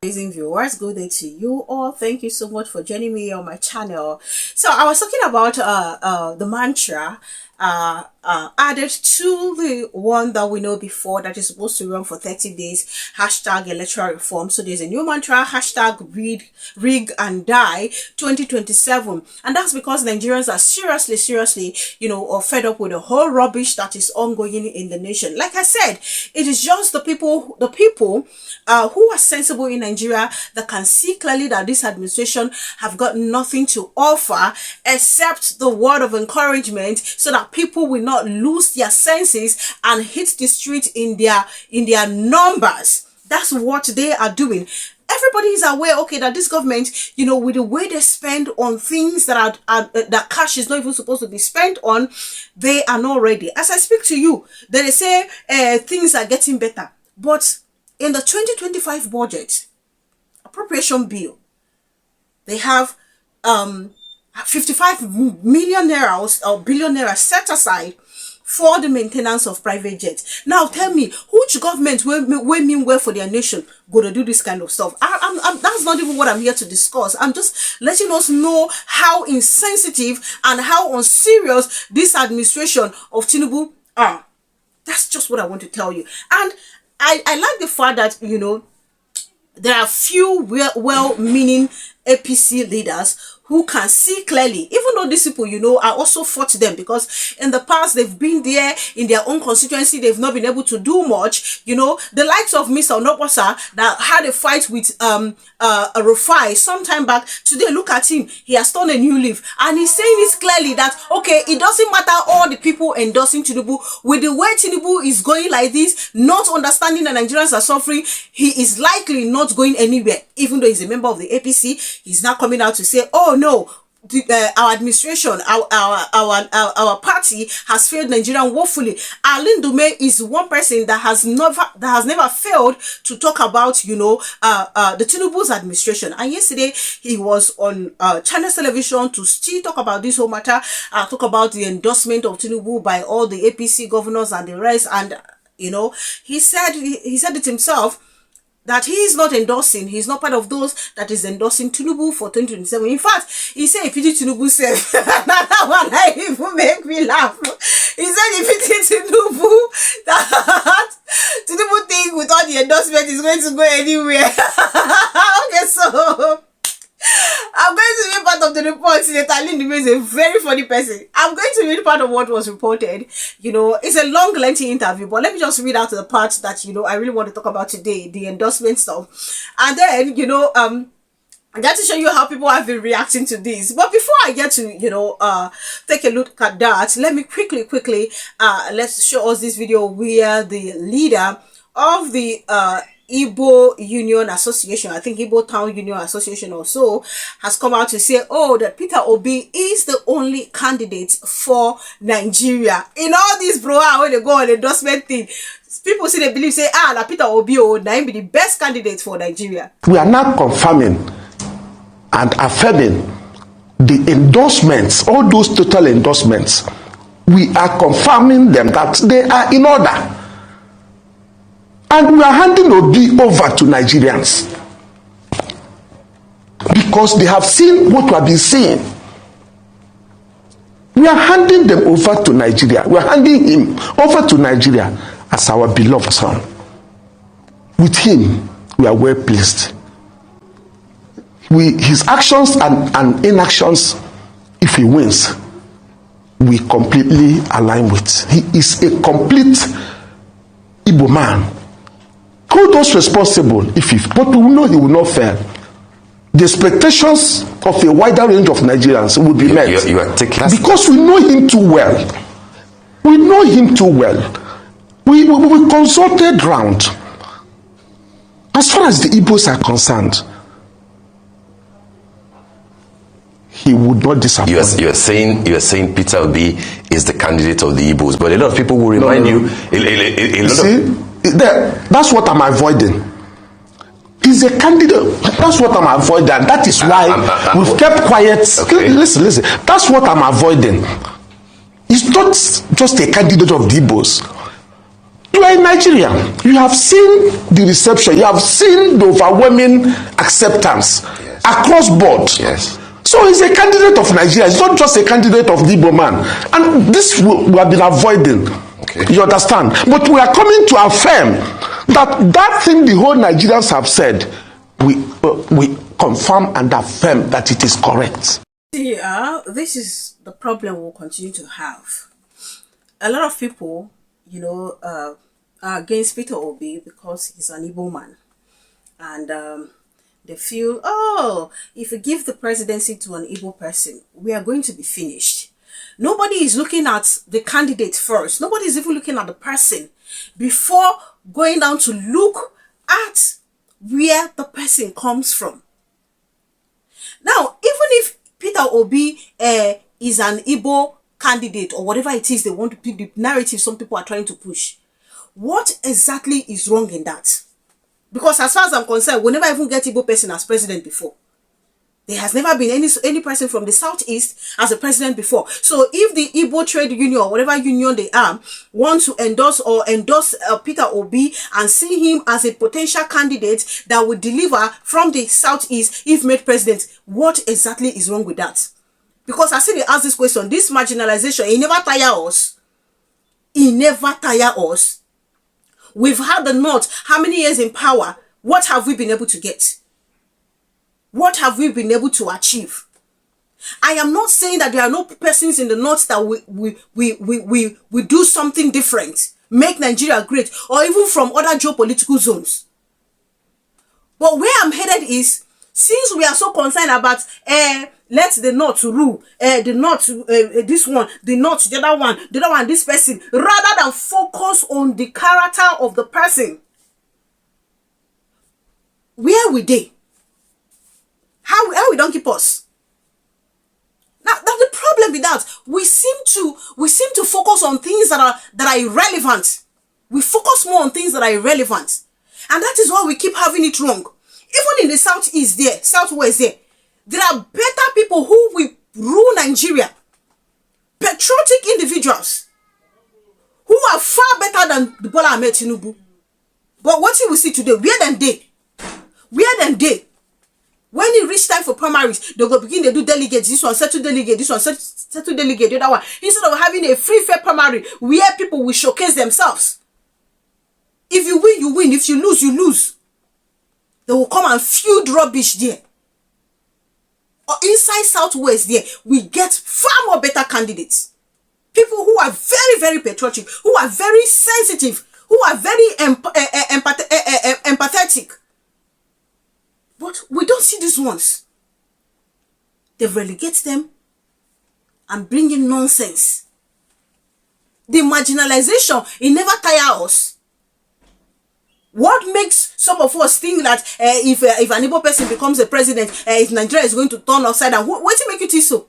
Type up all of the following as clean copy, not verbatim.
Amazing viewers, good day to you all. Thank you so much for joining me on my channel. So I was talking about the mantra added to the one that we know before that is supposed to run for 30 days, hashtag electoral reform. So there's a new mantra, hashtag rig and die 2027, and that's because Nigerians are seriously fed up with the whole rubbish that is ongoing in the nation. Like I said, it is just the people who are sensible in Nigeria that can see clearly that this administration have got nothing to offer except the word of encouragement, so that people will not lose their senses and hit the street in their numbers. That's what they are doing. Everybody is aware, okay, that this government, with the way they spend on things that that cash is not even supposed to be spent on, they are not ready. As I speak to you, they say things are getting better, but in the 2025 budget appropriation bill, they have 55 million naira or billion naira set aside for the maintenance of private jets. Now tell me, which government will mean well for their nation go to do this kind of stuff? That's not even what I'm here to discuss. I'm just letting us know how insensitive and how unserious this administration of TINUBU are. That's just what I want to tell you. And I like the fact that, there are few well-meaning APC leaders who can see clearly, even though these people, I also fought them, because in the past they've been there in their own constituency, they've not been able to do much. The likes of Mr. Onopasa that had a fight with a Rufai some time back. Today, look at him, he has turned a new leaf, and he's saying this clearly that, okay, it doesn't matter all the people endorsing TINUBU, with the way TINUBU is going like this, not understanding that Nigerians are suffering, he is likely not going anywhere. Even though he's a member of the APC, he's now coming out to say, oh no, our administration, our party has failed Nigeria woefully. Ndume is one person that has never failed to talk about the TINUBU's administration. And yesterday he was on China's television to still talk about this whole matter, talk about the endorsement of TINUBU by all the APC governors and the rest. And he said it himself, that he is not endorsing, he's not part of those that is endorsing TINUBU for 2027. In fact, he said if it TINUBU says, that one I even make me laugh. He said if it TINUBU, that TINUBU thing with all the endorsement is going to go anywhere. Okay, so I'm going to read part of the report. Senator Ndume is a very funny person. I'm going to read part of what was reported. It's a long, lengthy interview, but let me just read out the parts that, I really want to talk about today, the endorsement stuff. And then, I got to show you how people have been reacting to this. But before I get to, take a look at that, let me quickly, let's show us this video where the leader of the IGBO Union Association, I think IGBO Town Union Association or so, has come out to say, that Peter Obi is the only candidate for Nigeria. In all this brouhaha when they go on endorsement thing, people say they believe, that Peter Obi now be the best candidate for Nigeria. We are now confirming and affirming the endorsements, all those total endorsements. We are confirming them that they are in order. And we are handing Obi over to Nigerians because they have seen what we have been seeing. We are handing them over to Nigeria. We are handing him over to Nigeria as our beloved son. With him, we are well pleased. His actions and inactions, if he wins, we completely align with. He is a complete Igbo man. Kudos responsible but we know he will not fail. The expectations of a wider range of Nigerians will be met. You are taking because we know him too well. We know him too well. We consulted round. As far as the Igbos are concerned, he would not disappoint. You are saying Peter Obi is the candidate of the Igbos, but a lot of people will remind you. That's what I'm avoiding. He's a candidate. That's what I'm avoiding. That is why we've kept quiet. Okay. Listen. That's what I'm avoiding. He's not just a candidate of the Igbos. You are in Nigeria. You have seen the reception. You have seen the overwhelming acceptance across board. Yes. So he's a candidate of Nigeria. It's not just a candidate of the Igbo man. And this we have been avoiding. Okay. You understand? But we are coming to affirm that thing the whole Nigerians have said, we confirm and affirm that it is correct. See, this is the problem we'll continue to have. A lot of people, you know, are against Peter Obi because he's an Igbo man. And they feel, oh, if we give the presidency to an Igbo person, we are going to be finished. Nobody is looking at the candidate first. Nobody is even looking at the person before going down to look at where the person comes from. Now, even if Peter Obi is an Igbo candidate or whatever it is they want to pick, the narrative some people are trying to push, what exactly is wrong in that? Because as far as I'm concerned, we'll never even get Igbo person as president before. There has never been any person from the southeast as a president before. So if the Igbo trade union or whatever union they are want to endorse Peter Obi and see him as a potential candidate that would deliver from the southeast if made president, what exactly is wrong with that? Because I see they ask this question, this marginalization, it never tire us. It never tire us. We've had the North, how many years in power? What have we been able to get? What have we been able to achieve? I am not saying that there are no persons in the North that we do something different, make Nigeria great, or even from other geopolitical zones. But where I'm headed is, since we are so concerned about let the North rule, the North this one, the North the other one, this person, rather than focus on the character of the person, where we they? How we don't keep us? Now that's the problem with that. We seem to focus on things that are irrelevant. We focus more on things that are irrelevant, and that is why we keep having it wrong. Even in the southeast southwest there are better people who will rule Nigeria. Patriotic individuals who are far better than the Bola Ahmed TINUBU. But what you will see today, where them they? When it reach time for primaries, they go begin to do delegates. This one settle delegate, this one settle delegate, the other one. Instead of having a free fair primary where people will showcase themselves. If you win, you win. If you lose, you lose. They will come and feud rubbish there. Or inside Southwest there, we get far more better candidates. People who are very, very patriotic, who are very sensitive, who are very empathetic. But we don't see these ones. They relegate them and bring in nonsense. The marginalization, it never tires us. What makes some of us think that if an Igbo person becomes a president, if Nigeria is going to turn upside down, what make you think so?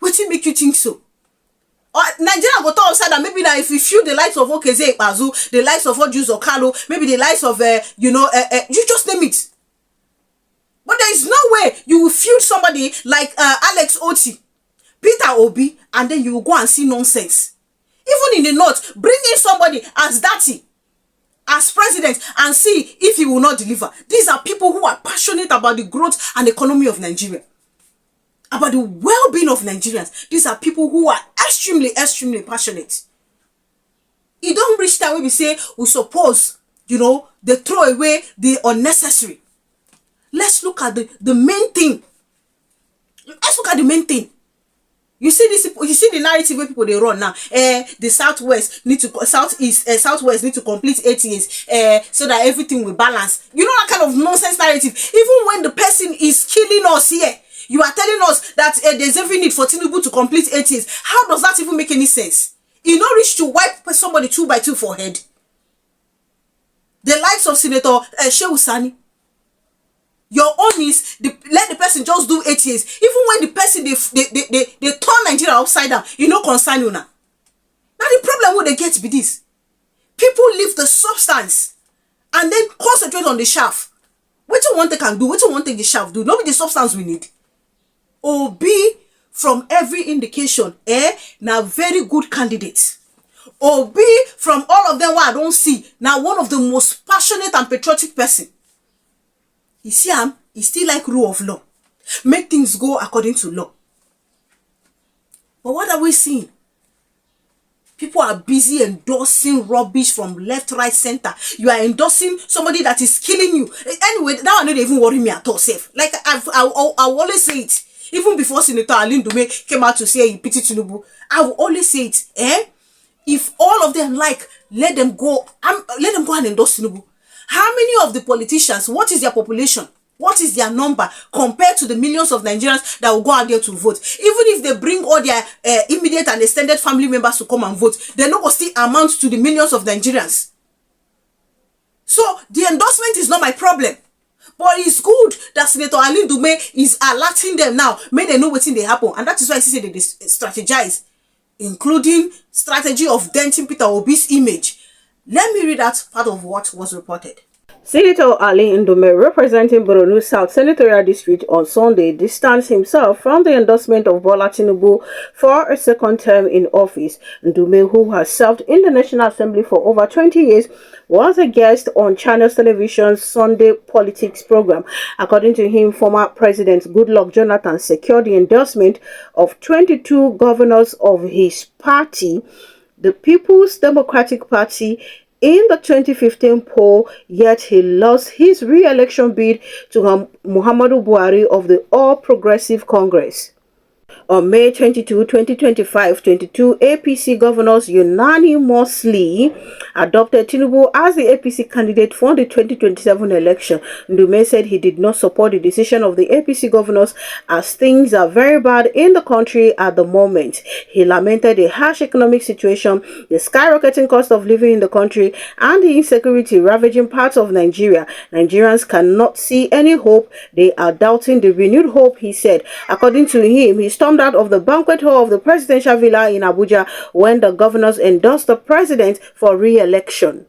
What make you think so? Or Nigeria will turn upside down. Maybe that if we feel the likes of Okeze Ikpeazu, the likes of Ojus Okalo, maybe the likes of you just name it. But there is no way you will feel somebody like Alex Oti, Peter Obi, and then you will go and see nonsense. Even in the North, bring in somebody as Dati, as president, and see if he will not deliver. These are people who are passionate about the growth and economy of Nigeria, about the well-being of Nigerians. These are people who are extremely, extremely passionate. It don't reach time where we say, we suppose, they throw away the unnecessary. Let's look at the main thing. Let's look at the main thing. You see this. You see the narrative where people they run now. The southwest southwest need to complete 8 years. So that everything will balance. You know that kind of nonsense narrative. Even when the person is killing us here, you are telling us that there's every need for TINUBU to complete 8 years. How does that even make any sense? You not reach to wipe somebody 2 by 2 forehead. The likes of Senator Shehu Sani. Your own is let the person just do 8 years. Even when the person they turn Nigeria upside down, concern you now. Now the problem what they get be this. People leave the substance and then concentrate on the shaft. What you want they can do, what you want the shaft do, not be the substance we need. Obi, from every indication, now very good candidate. Obi, from all of them what I don't see, now one of the most passionate and patriotic person. You see him, he still like rule of law. Make things go according to law. But what are we seeing? People are busy endorsing rubbish from left, right, center. You are endorsing somebody that is killing you. Anyway, that one don't even worry me at all, safe. Like I always say it. Even before Senator Ndume came out to say he pity TINUBU, I will always say it. If all of them like, let them go and endorse TINUBU. How many of the politicians, what is their population? What is their number compared to the millions of Nigerians that will go out there to vote? Even if they bring all their immediate and extended family members to come and vote, they no go still amount to the millions of Nigerians. So the endorsement is not my problem. But it's good that Senator Ndume is alerting them now. May they know what's in they happen. And that is why I say they strategize, including strategy of denting Peter Obi's image. Let me read that part of what was reported. Senator Ali Ndume, representing Borno South Senatorial District on Sunday, distanced himself from the endorsement of Bola Tinubu for a second term in office. Ndume, who has served in the National Assembly for over 20 years, was a guest on Channels Television's Sunday Politics program. According to him, former President Goodluck Jonathan secured the endorsement of 22 governors of his party, the People's Democratic Party, in the 2015 poll, yet he lost his re-election bid to Muhammadu Buhari of the All Progressive Congress. On May 22, 2025, 22 APC governors unanimously adopted TINUBU as the APC candidate for the 2027 election. Ndume said he did not support the decision of the APC governors as things are very bad in the country at the moment. He lamented the harsh economic situation, the skyrocketing cost of living in the country, and the insecurity ravaging parts of Nigeria. Nigerians cannot see any hope. They are doubting the renewed hope, he said. According to him, he stormed out of the banquet hall of the presidential villa in Abuja when the governors endorsed the president for re-election.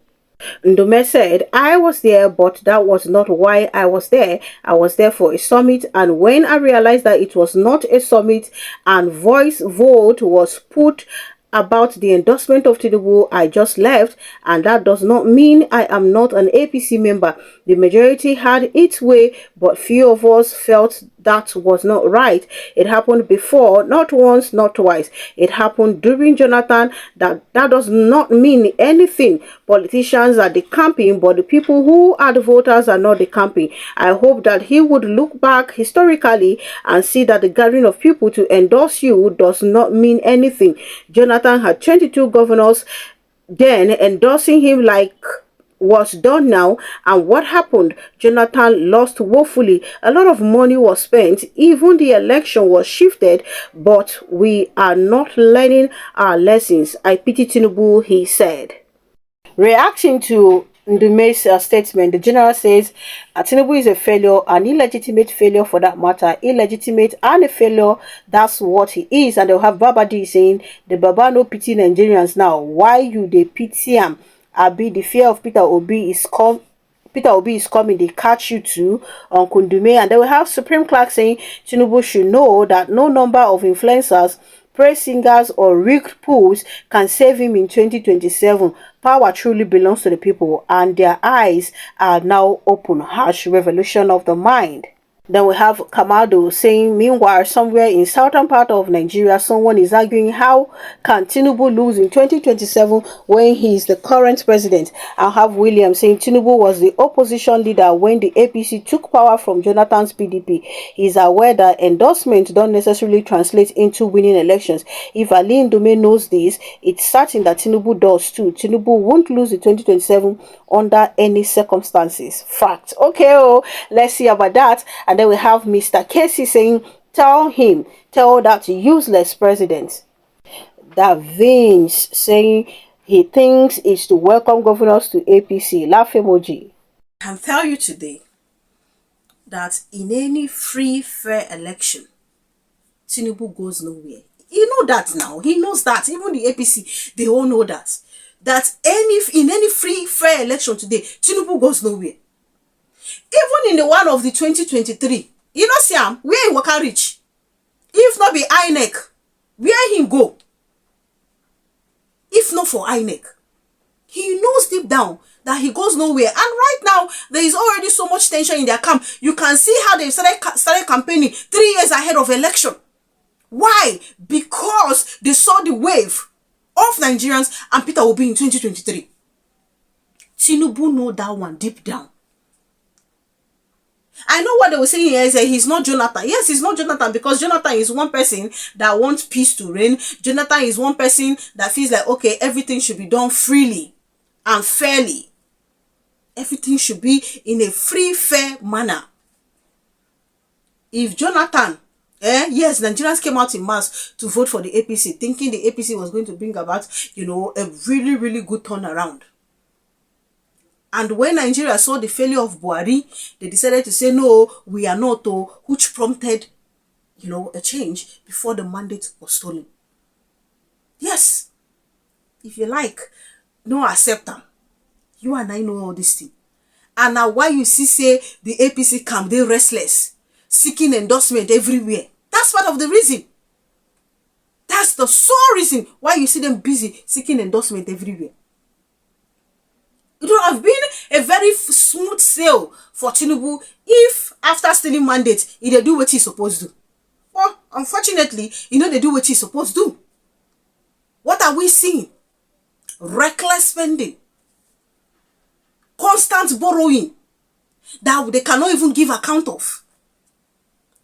Ndume said, I was there, but that was not why I was there. I was there for a summit, and when I realized that it was not a summit and voice vote was put about the endorsement of TINUBU, I just left, and that does not mean I am not an APC member. The majority had its way, but few of us felt that was not right. It happened before, not once, not twice. It happened during Jonathan. That does not mean anything. Politicians are decamping, but the people who are the voters are not decamping. I hope that he would look back historically and see that the gathering of people to endorse you does not mean anything. Jonathan had 22 governors then endorsing him like was done now, and what happened? Jonathan lost woefully. A lot of money was spent, even the election was shifted, but we are not learning our lessons. I pity TINUBU, he said. Reacting to Ndume's statement, the general says TINUBU is a failure, an illegitimate failure for that matter, illegitimate and a failure, that's what he is. And they'll have Babadi saying, the Baba no pity Nigerians now, why you they pity him? Abi, the fear of Peter Obi is coming, they catch you too, on Ndume. And they will have Supreme Clerk saying TINUBU should know that no number of influencers, praise singers or rigged pools can save him in 2027. Power truly belongs to the people, and their eyes are now open. Harsh revolution of the mind. Then we have Kamado saying, meanwhile, somewhere in southern part of Nigeria, someone is arguing how can TINUBU lose in 2027 when he is the current president. I'll have William saying TINUBU was the opposition leader when the APC took power from Jonathan's PDP. He is aware that endorsements don't necessarily translate into winning elections. If Ali Ndume knows this, it's certain that TINUBU does too. TINUBU won't lose in 2027 under any circumstances. Fact. Okay, let's see about that. And then we have Mr. Casey saying, tell that useless president. That Vince saying he thinks it's to welcome governors to APC. Laugh emoji. I can tell you today that in any free, fair election, TINUBU goes nowhere. You know that now. He knows that. Even the APC, they all know that. That in any free, fair election today, TINUBU goes nowhere. Even in the one of the 2023, you know, Siam, where he waka reach? If not be INEC, where he go? if not for INEC. He knows deep down that he goes nowhere. And right now, there is already so much tension in their camp. You can see how they started campaigning 3 years ahead of election. Why? Because they saw the wave of Nigerians and Peter Obi in 2023. TINUBU know that one deep down. I know what they were saying here is that he's not Jonathan. Yes, he's not Jonathan, because Jonathan is one person that wants peace to reign. Jonathan is one person that feels like, okay, everything should be done freely and fairly. Everything should be in a free, fair manner. If Jonathan, yes, Nigerians came out in mass to vote for the APC, thinking the APC was going to bring about, you know, a really, really good turnaround. And when Nigeria saw the failure of Buhari, they decided to say, no, we are not, which prompted, you know, a change before the mandate was stolen. Yes, if you like, no accept them. You and I know all this thing. And now why you see, say, the APC camp, they restless, seeking endorsement everywhere. That's part of the reason. That's the sole reason why you see them busy seeking endorsement everywhere. It would have been a very smooth sail for TINUBU if, after stealing mandate, they do what he's supposed to do. Well, unfortunately, you know, they do what he's supposed to do. What are we seeing? Reckless spending. Constant borrowing that they cannot even give account of.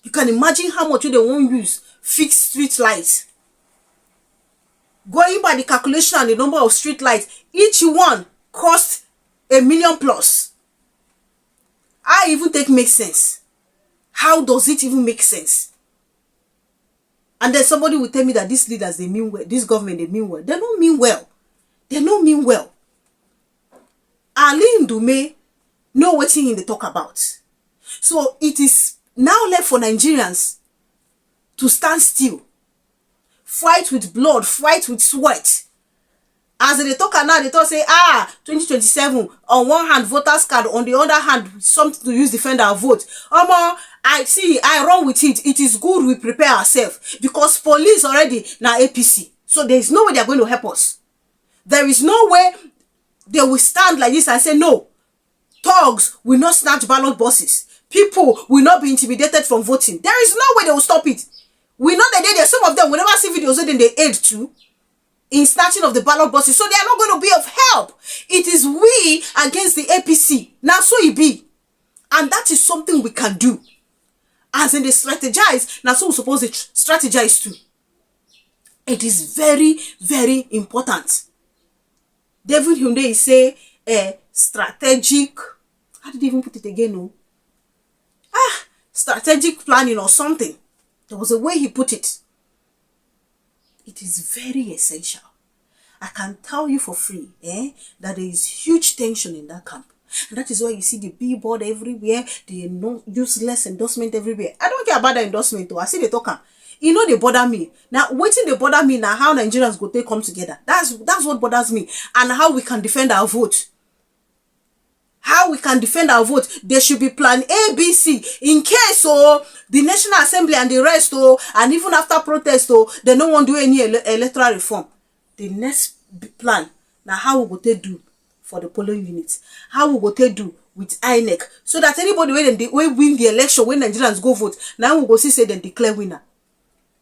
You can imagine how much they won't use fixed street lights. Going by the calculation and the number of street lights, each one cost $1 million plus. I even think makes sense. How does it even make sense? And then somebody will tell me that these leaders, they mean well. This government, they mean well. They don't mean well. They don't mean well. Ali Ndume know what thing they talk about. So it is now left for Nigerians to stand still. Fight with blood, fight with sweat. As they talk now, they talk say, 2027, on one hand, voters card, on the other hand, something to use defend our vote. I run with it. It is good we prepare ourselves, because police already now APC. So there is no way they are going to help us. There is no way they will stand like this and say, no, thugs will not snatch ballot boxes. People will not be intimidated from voting. There is no way they will stop it. We know that there, some of them, whenever see videos, then they aid too in snatching of the ballot boxes. So they are not going to be of help. It is we against the APC. Now so it be. And that is something we can do. As in they strategize, now so we're supposed to strategize too. It is very, very important. David Hyundai say strategic. How did they even put it again? No? Strategic planning or something. There was a way he put it. It is very essential. I can tell you for free that there is huge tension in that camp. And that is why you see the billboard everywhere, the useless endorsement everywhere. I don't care about the endorsement though. I see the talker. You know they bother me. Now, waiting they bother me now how Nigerians go they come together. That's what bothers me. And how we can defend our vote. How we can defend our vote. There should be plan A, B, C. In case the National Assembly and the rest and even after protest they don't want to do any electoral reform. The next plan now how we go to do for the polling units. How we go to do with INEC. So that anybody when they win the election, when Nigerians go vote, now we go see say then declare winner.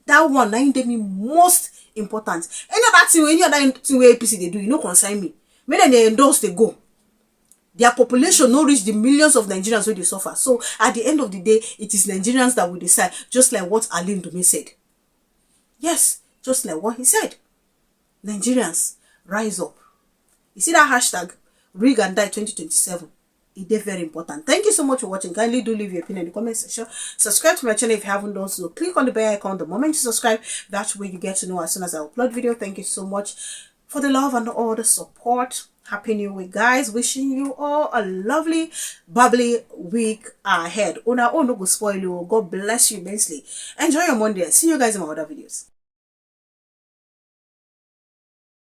That one now they mean most important. Any other thing where APC they do, you know concern me. When they endorse they go. Their population no reach the millions of Nigerians where they suffer. So at the end of the day, it is Nigerians that will decide, just like what Ali Ndume said. Yes, just like what he said. Nigerians, rise up. You see that hashtag, Rig and Die 2027. It is very important. Thank you so much for watching. Kindly do leave your opinion in the comment section. Subscribe to my channel if you haven't done so. Click on the bell icon the moment you subscribe. That's where you get to know as soon as I upload video. Thank you so much for the love and all the support. Happy New Week, guys. Wishing you all a lovely, bubbly week ahead. Una no go spoil you. God bless you immensely. Enjoy your Monday. See you guys in my other videos.